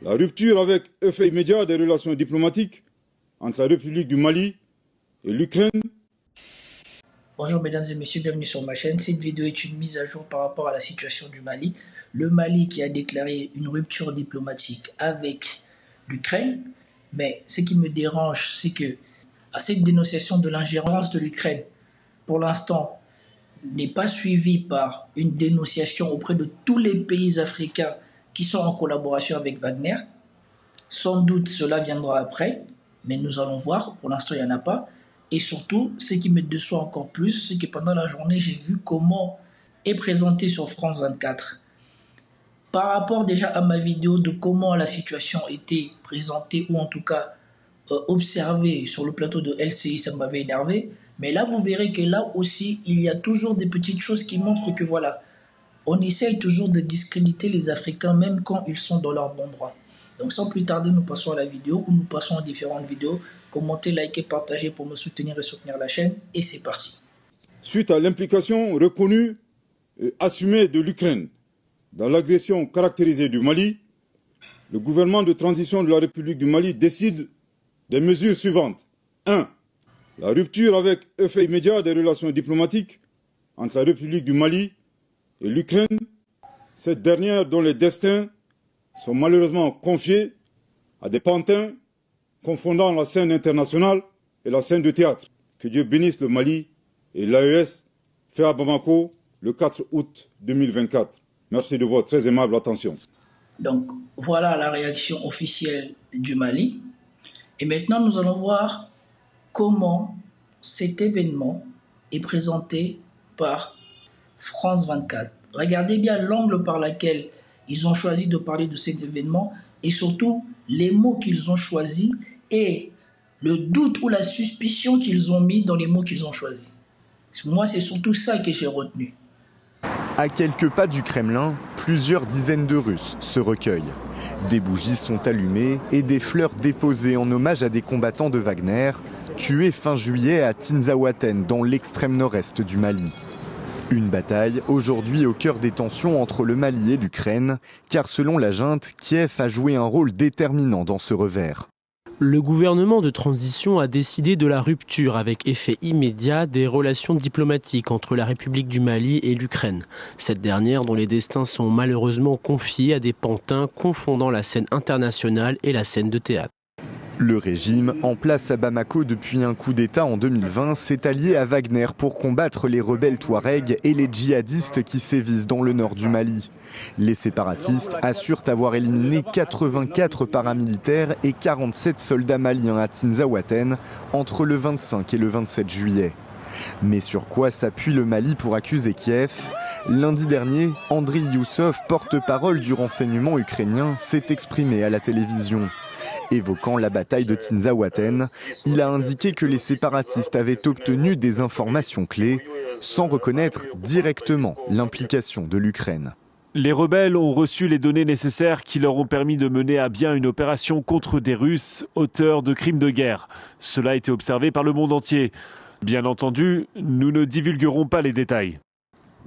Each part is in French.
La rupture avec effet immédiat des relations diplomatiques entre la République du Mali et l'Ukraine. Bonjour mesdames et messieurs, bienvenue sur ma chaîne. Cette vidéo est une mise à jour par rapport à la situation du Mali. Le Mali qui a déclaré une rupture diplomatique avec l'Ukraine. Mais ce qui me dérange, c'est que à cette dénonciation de l'ingérence de l'Ukraine, pour l'instant, n'est pas suivie par une dénonciation auprès de tous les pays africains qui sont en collaboration avec Wagner. Sans doute cela viendra après, mais nous allons voir. Pour l'instant, il n'y en a pas. Et surtout, ce qui me déçoit encore plus, c'est que pendant la journée, j'ai vu comment est présenté sur France 24. Par rapport déjà à ma vidéo de comment la situation était présentée, ou en tout cas observée sur le plateau de LCI, ça m'avait énervé. Mais là, vous verrez que là aussi, il y a toujours des petites choses qui montrent que voilà, on essaye toujours de discréditer les Africains, même quand ils sont dans leur bon droit. Donc sans plus tarder, nous passons à la vidéo, ou nous passons à différentes vidéos. Commentez, likez, partagez pour me soutenir et soutenir la chaîne. Et c'est parti. Suite à l'implication reconnue et assumée de l'Ukraine dans l'agression caractérisée du Mali, le gouvernement de transition de la République du Mali décide des mesures suivantes. 1. La rupture avec effet immédiat des relations diplomatiques entre la République du Mali et l'Ukraine, cette dernière dont les destins sont malheureusement confiés à des pantins confondant la scène internationale et la scène de théâtre. Que Dieu bénisse le Mali et l'AES fait à Bamako le 4 août 2024. Merci de votre très aimable attention. Donc voilà la réaction officielle du Mali. Et maintenant nous allons voir comment cet événement est présenté par France 24. Regardez bien l'angle par lequel ils ont choisi de parler de cet événement et surtout les mots qu'ils ont choisis et le doute ou la suspicion qu'ils ont mis dans les mots qu'ils ont choisis. Moi, c'est surtout ça que j'ai retenu. À quelques pas du Kremlin, plusieurs dizaines de Russes se recueillent. Des bougies sont allumées et des fleurs déposées en hommage à des combattants de Wagner, tués fin juillet à Tinzaouaten, dans l'extrême nord-est du Mali. Une bataille aujourd'hui au cœur des tensions entre le Mali et l'Ukraine, car selon la junte, Kiev a joué un rôle déterminant dans ce revers. Le gouvernement de transition a décidé de la rupture avec effet immédiat des relations diplomatiques entre la République du Mali et l'Ukraine. Cette dernière dont les destins sont malheureusement confiés à des pantins confondant la scène internationale et la scène de théâtre. Le régime, en place à Bamako depuis un coup d'État en 2020, s'est allié à Wagner pour combattre les rebelles Touaregs et les djihadistes qui sévissent dans le nord du Mali. Les séparatistes assurent avoir éliminé 84 paramilitaires et 47 soldats maliens à Tinzaouaten entre le 25 et le 27 juillet. Mais sur quoi s'appuie le Mali pour accuser Kiev ? Lundi dernier, Andriy Youssov, porte-parole du renseignement ukrainien, s'est exprimé à la télévision. Évoquant la bataille de Tinzaouaten, il a indiqué que les séparatistes avaient obtenu des informations clés sans reconnaître directement l'implication de l'Ukraine. Les rebelles ont reçu les données nécessaires qui leur ont permis de mener à bien une opération contre des Russes auteurs de crimes de guerre. Cela a été observé par le monde entier. Bien entendu, nous ne divulguerons pas les détails.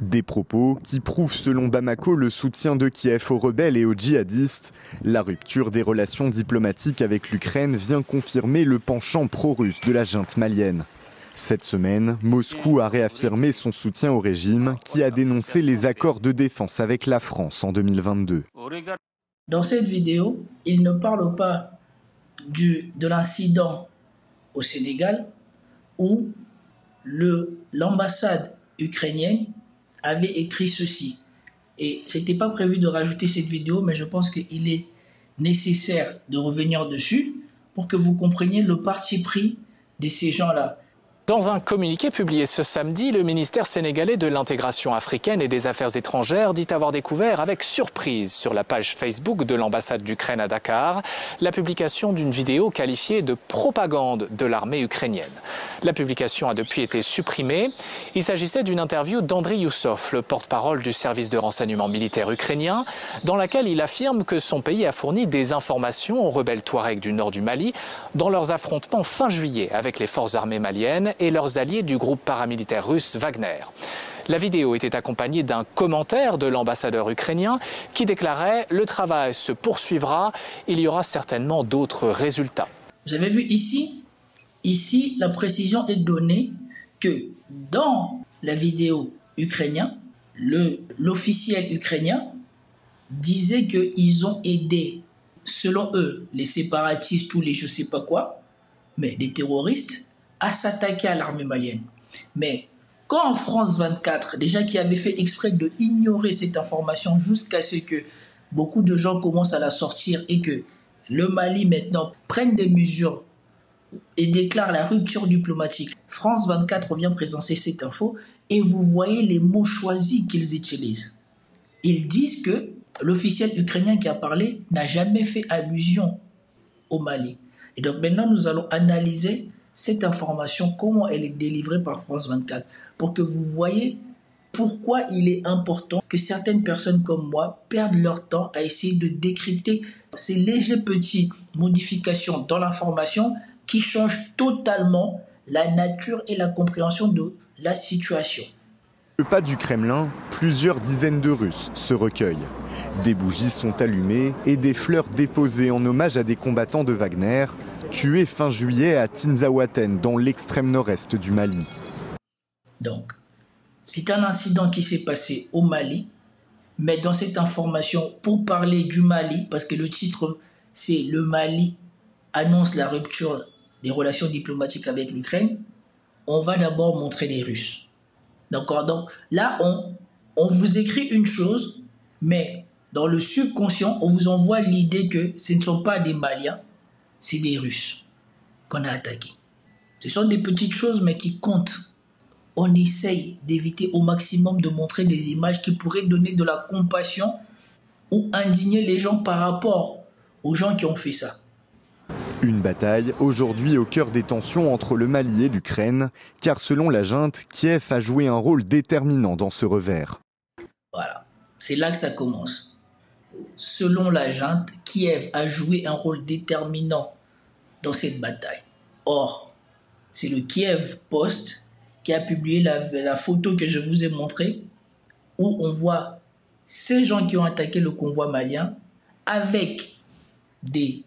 Des propos qui prouvent selon Bamako le soutien de Kiev aux rebelles et aux djihadistes. La rupture des relations diplomatiques avec l'Ukraine vient confirmer le penchant pro-russe de la junte malienne. Cette semaine, Moscou a réaffirmé son soutien au régime qui a dénoncé les accords de défense avec la France en 2022. Dans cette vidéo, il ne parle pas de l'incident au Sénégal où l'ambassade ukrainienne avait écrit ceci. Et ce n'était pas prévu de rajouter cette vidéo, mais je pense qu'il est nécessaire de revenir dessus pour que vous compreniez le parti pris de ces gens-là. Dans un communiqué publié ce samedi, le ministère sénégalais de l'intégration africaine et des affaires étrangères dit avoir découvert avec surprise sur la page Facebook de l'ambassade d'Ukraine à Dakar la publication d'une vidéo qualifiée de propagande de l'armée ukrainienne. La publication a depuis été supprimée. Il s'agissait d'une interview d'Andriy Youssov, le porte-parole du service de renseignement militaire ukrainien, dans laquelle il affirme que son pays a fourni des informations aux rebelles Touaregs du nord du Mali dans leurs affrontements fin juillet avec les forces armées maliennes et leurs alliés du groupe paramilitaire russe Wagner. La vidéo était accompagnée d'un commentaire de l'ambassadeur ukrainien qui déclarait « Le travail se poursuivra, il y aura certainement d'autres résultats ». Vous avez vu ici, la précision est donnée que dans la vidéo ukrainienne, l'officiel ukrainien disait qu'ils ont aidé, selon eux, les séparatistes ou les je sais pas quoi, mais les terroristes, à s'attaquer à l'armée malienne. Mais quand France 24, déjà qui avait fait exprès de ignorer cette information jusqu'à ce que beaucoup de gens commencent à la sortir et que le Mali maintenant prenne des mesures et déclare la rupture diplomatique, France 24 vient présenter cette info et vous voyez les mots choisis qu'ils utilisent. Ils disent que l'officiel ukrainien qui a parlé n'a jamais fait allusion au Mali. Et donc maintenant, nous allons analyser cette information, comment elle est délivrée par France 24, pour que vous voyez pourquoi il est important que certaines personnes comme moi perdent leur temps à essayer de décrypter ces légères petites modifications dans l'information qui changent totalement la nature et la compréhension de la situation. Le pas du Kremlin, plusieurs dizaines de Russes se recueillent. Des bougies sont allumées et des fleurs déposées en hommage à des combattants de Wagner, tués fin juillet à Tinzaouaten, dans l'extrême nord-est du Mali. Donc, c'est un incident qui s'est passé au Mali, mais dans cette information, pour parler du Mali, parce que le titre, c'est « Le Mali annonce la rupture des relations diplomatiques avec l'Ukraine », on va d'abord montrer les Russes. D'accord? Donc là, on vous écrit une chose, mais dans le subconscient, on vous envoie l'idée que ce ne sont pas des Maliens, c'est des Russes qu'on a attaqués. Ce sont des petites choses, mais qui comptent. On essaye d'éviter au maximum de montrer des images qui pourraient donner de la compassion ou indigner les gens par rapport aux gens qui ont fait ça. Une bataille aujourd'hui au cœur des tensions entre le Mali et l'Ukraine, car selon la junte, Kiev a joué un rôle déterminant dans ce revers. Voilà, c'est là que ça commence. Selon la junte, Kiev a joué un rôle déterminant dans cette bataille. Or, c'est le Kiev Post qui a publié la photo que je vous ai montrée, où on voit ces gens qui ont attaqué le convoi malien avec des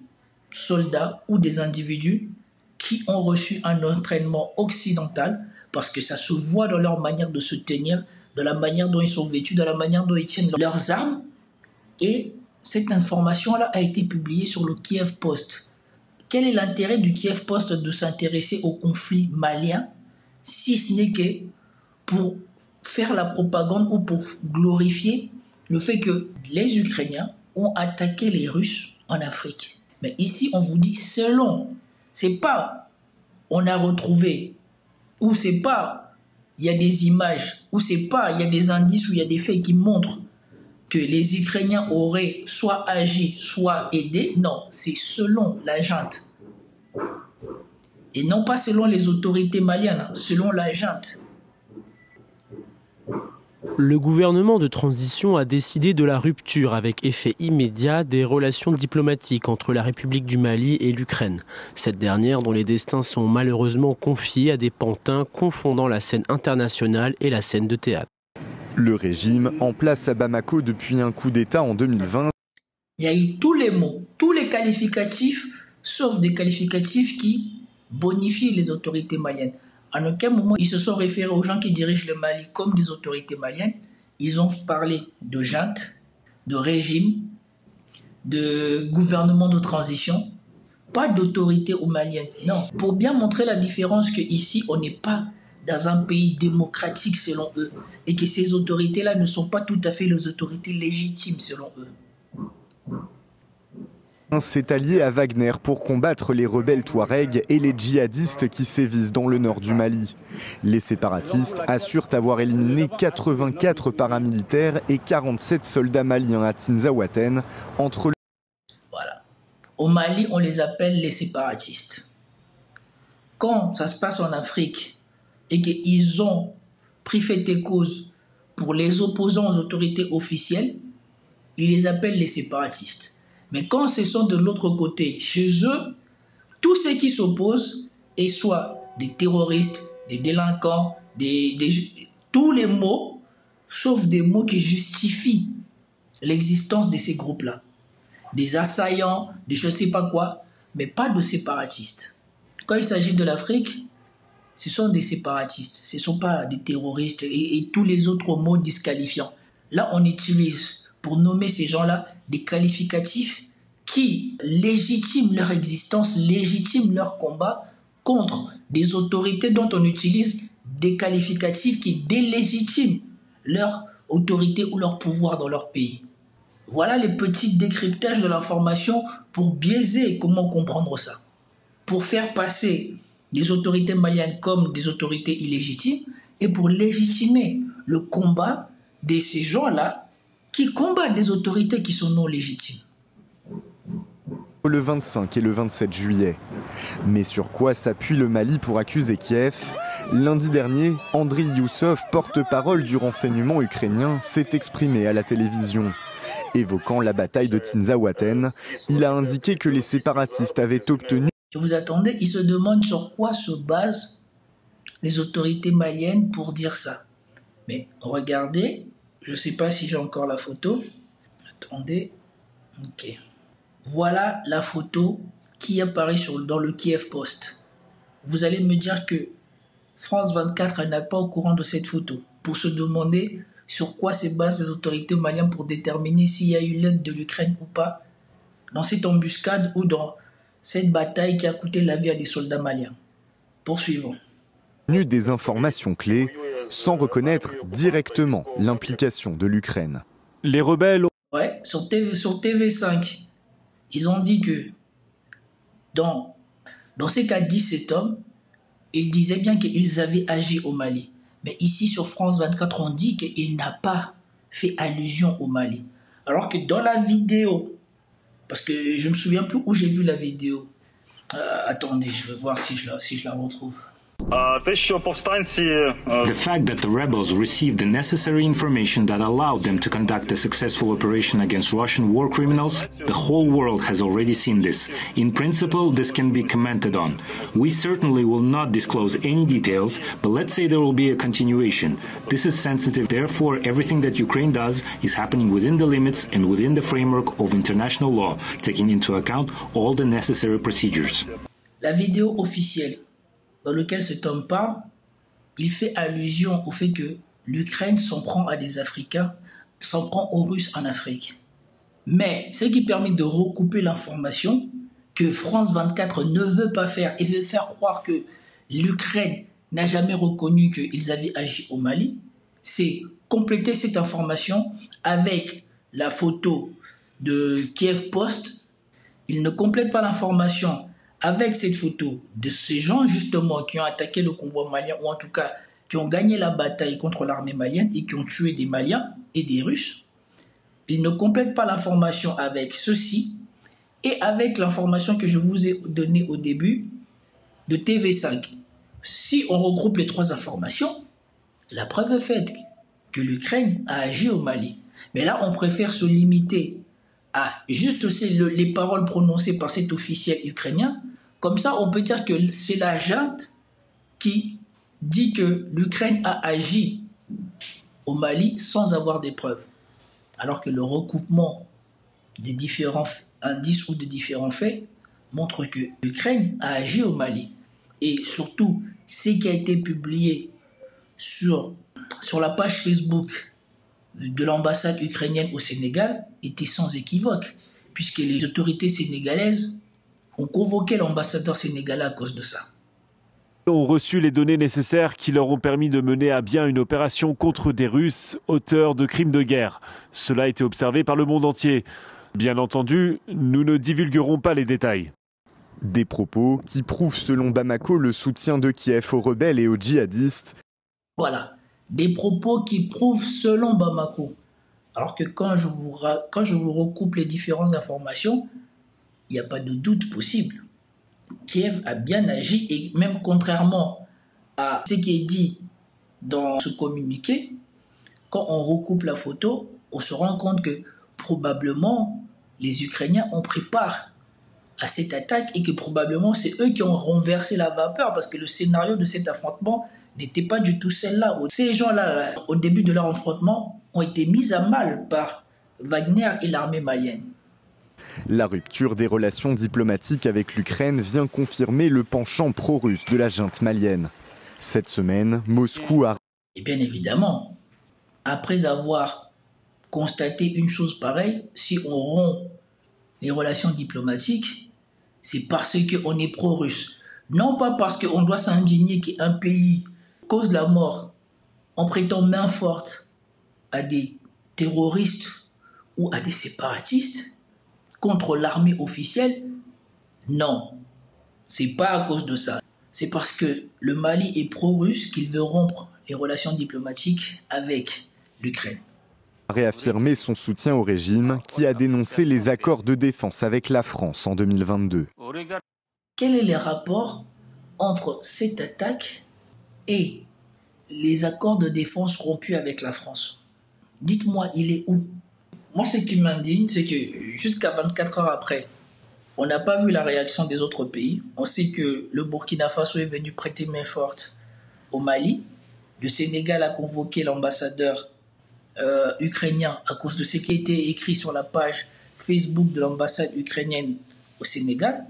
soldats ou des individus qui ont reçu un entraînement occidental, parce que ça se voit dans leur manière de se tenir, dans la manière dont ils sont vêtus, dans la manière dont ils tiennent leurs armes. Et cette information-là a été publiée sur le Kiev Post. Quel est l'intérêt du Kiev Post de s'intéresser au conflit malien, si ce n'est que pour faire la propagande ou pour glorifier le fait que les Ukrainiens ont attaqué les Russes en Afrique? Mais ici, on vous dit selon. C'est pas on a retrouvé, ou c'est pas il y a des images, ou c'est pas il y a des indices, ou il y a des faits qui montrent que les Ukrainiens auraient soit agi, soit aidé. Non, c'est selon la junte. Et non pas selon les autorités maliennes, selon la junte. Le gouvernement de transition a décidé de la rupture avec effet immédiat des relations diplomatiques entre la République du Mali et l'Ukraine. Cette dernière dont les destins sont malheureusement confiés à des pantins confondant la scène internationale et la scène de théâtre. Le régime, en place à Bamako depuis un coup d'État en 2020. Il y a eu tous les mots, tous les qualificatifs, sauf des qualificatifs qui bonifient les autorités maliennes. À aucun moment, ils se sont référés aux gens qui dirigent le Mali comme des autorités maliennes. Ils ont parlé de junte, de régime, de gouvernement de transition, pas d'autorité aux Maliennes. Non, pour bien montrer la différence qu'ici, on n'est pas dans un pays démocratique selon eux et que ces autorités-là ne sont pas tout à fait les autorités légitimes selon eux. S'est allié à Wagner pour combattre les rebelles Touaregs et les djihadistes qui sévissent dans le nord du Mali. Les séparatistes assurent avoir éliminé 84 paramilitaires et 47 soldats maliens à Tinzaouaten entre. Voilà. Au Mali, on les appelle les séparatistes. Quand ça se passe en Afrique et qu'ils ont pris fait et cause pour les opposants aux autorités officielles, ils les appellent les séparatistes. Mais quand ce sont de l'autre côté, chez eux, tous ceux qui s'opposent, et soit des terroristes, des délinquants, tous les mots, sauf des mots qui justifient l'existence de ces groupes-là. Des assaillants, des je ne sais pas quoi, mais pas de séparatistes. Quand il s'agit de l'Afrique, ce sont des séparatistes, ce ne sont pas des terroristes et tous les autres mots disqualifiants. Là, on utilise pour nommer ces gens-là des qualificatifs qui légitiment leur existence, légitiment leur combat contre des autorités dont on utilise des qualificatifs qui délégitiment leur autorité ou leur pouvoir dans leur pays. Voilà les petits décryptages de l'information pour biaiser comment comprendre ça. Pour faire passer les autorités maliennes comme des autorités illégitimes et pour légitimer le combat de ces gens-là qui combattent des autorités qui sont non légitimes. Le 25 et le 27 juillet. Mais sur quoi s'appuie le Mali pour accuser Kiev? Lundi dernier, Andriy Youssov, porte-parole du renseignement ukrainien, s'est exprimé à la télévision. Évoquant la bataille de Tinzaouaten, il a indiqué que les séparatistes avaient obtenu... Vous attendez, il se demande sur quoi se basent les autorités maliennes pour dire ça. Mais regardez, je ne sais pas si j'ai encore la photo. Attendez, ok. Voilà la photo qui apparaît dans le Kiev Post. Vous allez me dire que France 24 n'est pas au courant de cette photo pour se demander sur quoi se basent les autorités maliennes pour déterminer s'il y a eu l'aide de l'Ukraine ou pas dans cette embuscade ou dans cette bataille qui a coûté la vie à des soldats maliens. Poursuivons. Des informations clés sans reconnaître directement l'implication de l'Ukraine. Les rebelles... Ouais, sur TV5, ils ont dit que dans ce qu'a dit cet homme, il disait bien qu'ils avaient agi au Mali. Mais ici, sur France 24, on dit qu'il n'a pas fait allusion au Mali. Alors que dans la vidéo, parce que je ne me souviens plus où j'ai vu la vidéo. Attendez, je vais voir si je la retrouve. The fact that the rebels received the necessary information that allowed them to conduct a successful operation against Russian war criminals, the whole world has already seen this. In principle, this can be commented on. We certainly will not disclose any details, but let's say there will be a continuation. This is sensitive, therefore everything that Ukraine does is happening within the limits and within the framework of international law, taking into account all the necessary procedures. La vidéo officielle dans lequel cet homme parle, il fait allusion au fait que l'Ukraine s'en prend à des Africains, s'en prend aux Russes en Afrique. Mais ce qui permet de recouper l'information que France 24 ne veut pas faire et veut faire croire que l'Ukraine n'a jamais reconnu qu'ils avaient agi au Mali, c'est compléter cette information avec la photo de Kiev Post. Il ne complète pas l'information avec cette photo de ces gens justement qui ont attaqué le convoi malien ou en tout cas qui ont gagné la bataille contre l'armée malienne et qui ont tué des Maliens et des Russes. Il ne complète pas l'information avec ceci et avec l'information que je vous ai donnée au début de TV5. Si on regroupe les trois informations, la preuve est faite que l'Ukraine a agi au Mali. Mais là, on préfère se limiter à juste les paroles prononcées par cet officiel ukrainien. Comme ça, on peut dire que c'est la junte qui dit que l'Ukraine a agi au Mali sans avoir des preuves. Alors que le recoupement des différents indices ou des différents faits montre que l'Ukraine a agi au Mali. Et surtout, ce qui a été publié sur la page Facebook de l'ambassade ukrainienne au Sénégal était sans équivoque, puisque les autorités sénégalaises ont convoqué l'ambassadeur sénégalais à cause de ça. Ont reçu les données nécessaires qui leur ont permis de mener à bien une opération contre des Russes, auteurs de crimes de guerre. Cela a été observé par le monde entier. Bien entendu, nous ne divulguerons pas les détails. Des propos qui prouvent selon Bamako le soutien de Kiev aux rebelles et aux djihadistes. Voilà. Des propos qui prouvent selon Bamako. Alors que quand je vous recoupe les différentes informations, il n'y a pas de doute possible. Kiev a bien agi et même contrairement à ce qui est dit dans ce communiqué, quand on recoupe la photo, on se rend compte que probablement les Ukrainiens ont pris part à cette attaque et que probablement c'est eux qui ont renversé la vapeur parce que le scénario de cet affrontement n'était pas du tout celle-là. Ces gens-là, au début de leur affrontement, ont été mis à mal par Wagner et l'armée malienne. La rupture des relations diplomatiques avec l'Ukraine vient confirmer le penchant pro-russe de la junte malienne. Cette semaine, Moscou a... Et bien évidemment, après avoir constaté une chose pareille, si on rompt les relations diplomatiques, c'est parce qu'on est pro-russe. Non pas parce qu'on doit s'indigner qu'un pays cause la mort en prêtant main forte à des terroristes ou à des séparatistes contre l'armée officielle. Non, c'est pas à cause de ça. C'est parce que le Mali est pro-russe qu'il veut rompre les relations diplomatiques avec l'Ukraine. Réaffirmé son soutien au régime qui a dénoncé les accords de défense avec la France en 2022. Quel est le rapport entre cette attaque et les accords de défense rompus avec la France? Dites-moi, il est où? Moi, ce qui m'indigne, c'est que jusqu'à 24 heures après, on n'a pas vu la réaction des autres pays. On sait que le Burkina Faso est venu prêter main forte au Mali. Le Sénégal a convoqué l'ambassadeur ukrainien à cause de ce qui a été écrit sur la page Facebook de l'ambassade ukrainienne au Sénégal.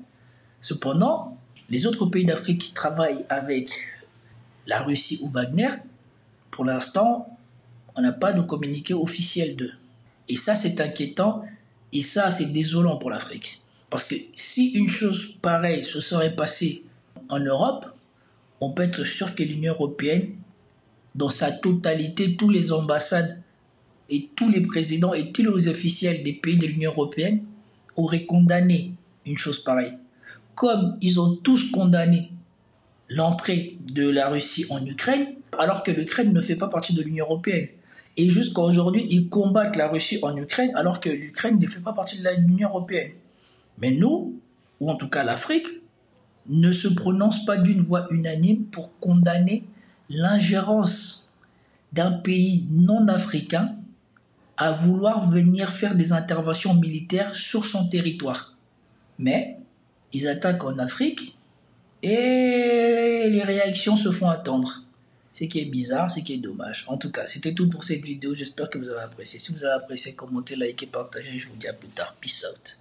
Cependant, les autres pays d'Afrique qui travaillent avec la Russie ou Wagner, pour l'instant, on n'a pas de communiqué officiel d'eux. Et ça, c'est inquiétant et ça, c'est désolant pour l'Afrique. Parce que si une chose pareille se serait passée en Europe, on peut être sûr que l'Union européenne, dans sa totalité, tous les ambassades et tous les présidents et tous les officiels des pays de l'Union européenne auraient condamné une chose pareille. Comme ils ont tous condamné l'entrée de la Russie en Ukraine, alors que l'Ukraine ne fait pas partie de l'Union européenne. Et jusqu'à aujourd'hui, ils combattent la Russie en Ukraine, alors que l'Ukraine ne fait pas partie de l'Union européenne. Mais nous, ou en tout cas l'Afrique, ne se prononce pas d'une voix unanime pour condamner l'ingérence d'un pays non africain à vouloir venir faire des interventions militaires sur son territoire. Mais ils attaquent en Afrique et les réactions se font attendre. Ce qui est bizarre, ce qui est dommage. En tout cas, c'était tout pour cette vidéo. J'espère que vous avez apprécié. Si vous avez apprécié, commentez, likez, partagez. Je vous dis à plus tard. Peace out.